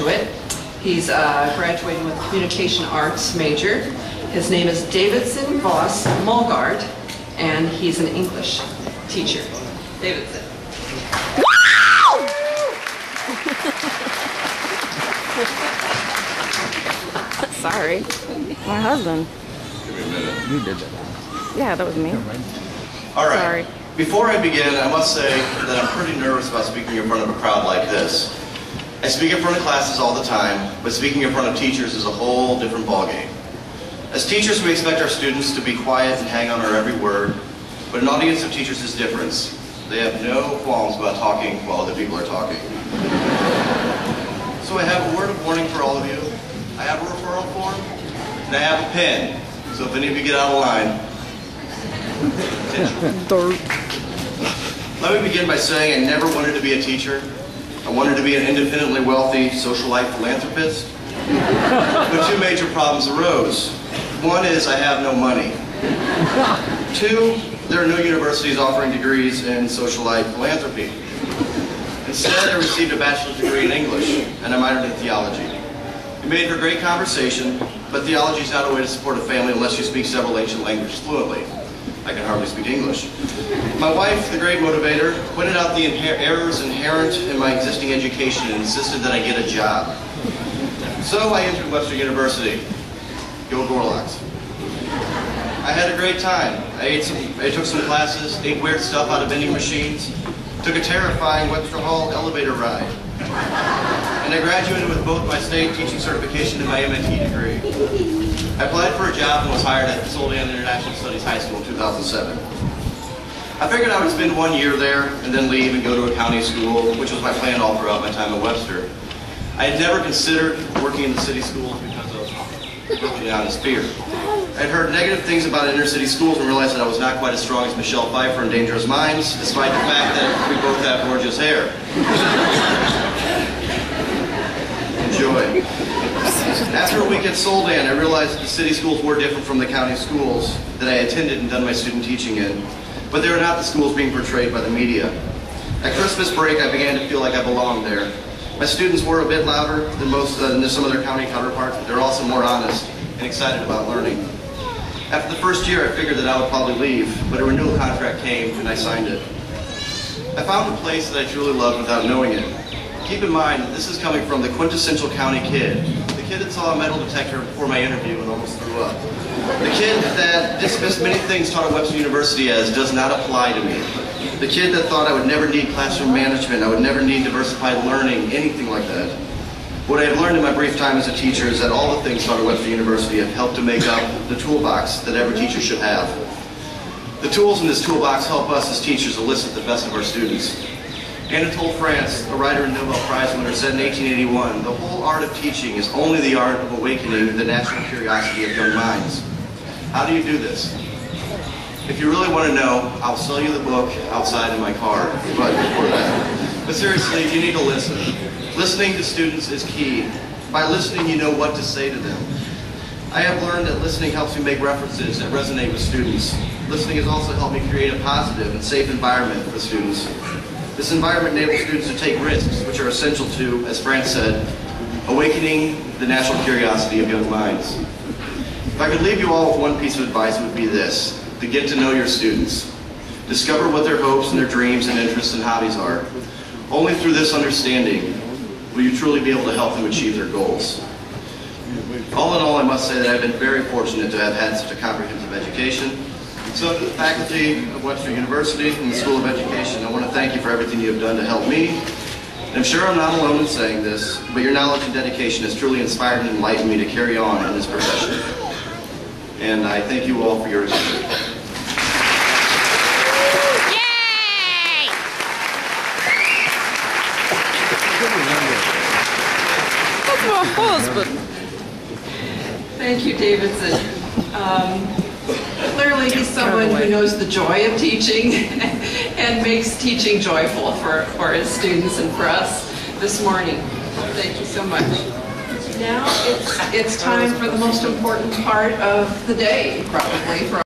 graduate. He's graduating with a communication arts major. His name is Davidson Mullgardt, and he's an English teacher. Davidson. Sorry. My husband. Give me a minute. You did that. Yeah, that was me. All right. Sorry. Before I begin, I must say that I'm pretty nervous about speaking in front of a crowd like this. I speak in front of classes all the time, but speaking in front of teachers is a whole different ballgame. As teachers, we expect our students to be quiet and hang on our every word, but an audience of teachers is different. They have no qualms about talking while other people are talking. So I have a word of warning for all of you. I have a referral form, and I have a pen. So if any of you get out of line, let me begin by saying I never wanted to be a teacher. I wanted to be an independently wealthy socialite philanthropist. But two major problems arose. One is I have no money. Two, there are no universities offering degrees in socialite philanthropy. Instead, I received a bachelor's degree in English, and I minored in theology. It made for great conversation, but theology is not a way to support a family unless you speak several ancient languages fluently. I can hardly speak English. My wife, the great motivator, pointed out the errors inherent in my existing education and insisted that I get a job. So I entered Webster University. Go Gorloks. I had a great time. I took some classes, ate weird stuff out of vending machines, took a terrifying Webster Hall elevator ride, and I graduated with both my state teaching certification and my MNT degree. I applied for a job and was hired at Soldan International Studies High School in 2007. I figured I would spend 1 year there and then leave and go to a county school, which was my plan all throughout my time at Webster. I had never considered working in the city schools because of working out of fear. I had heard negative things about inner city schools and realized that I was not quite as strong as Michelle Pfeiffer in Dangerous Minds, despite the fact that we both have gorgeous hair. Enjoy. After a week at Soldan, I realized that the city schools were different from the county schools that I attended and done my student teaching in, but they were not the schools being portrayed by the media. At Christmas break, I began to feel like I belonged there. My students were a bit louder than some of their county counterparts, but they're also more honest and excited about learning. After the first year, I figured that I would probably leave, but a renewal contract came and I signed it. I found a place that I truly loved without knowing it. Keep in mind, this is coming from the quintessential county kid. The kid that saw a metal detector before my interview and almost threw up. The kid that dismissed many things taught at Webster University as does not apply to me. The kid that thought I would never need classroom management, I would never need diversified learning, anything like that. What I have learned in my brief time as a teacher is that all the things taught at Webster University have helped to make up the toolbox that every teacher should have. The tools in this toolbox help us as teachers elicit the best of our students. Anatole France, a writer and Nobel Prize winner, said in 1881, "The whole art of teaching is only the art of awakening the natural curiosity of young minds." How do you do this? If you really want to know, I'll sell you the book outside in my car, but before that. But seriously, you need to listen. Listening to students is key. By listening, you know what to say to them. I have learned that listening helps me make references that resonate with students. Listening has also helped me create a positive and safe environment for students. This environment enables students to take risks, which are essential to, as France said, awakening the natural curiosity of young minds. If I could leave you all with one piece of advice, it would be this: to get to know your students. Discover what their hopes and their dreams and interests and hobbies are. Only through this understanding will you truly be able to help them achieve their goals. All in all, I must say that I've been very fortunate to have had such a comprehensive education. So to the faculty of Webster University and the School of Education, I want to thank you for everything you have done to help me. And I'm sure I'm not alone in saying this, but your knowledge and dedication has truly inspired and enlightened me to carry on in this profession. And I thank you all for your attention. That's my husband. Thank you, Davidson. Clearly, he's someone who knows the joy of teaching and makes teaching joyful for his students and for us this morning. Thank you so much. Now it's time for the most important part of the day, probably.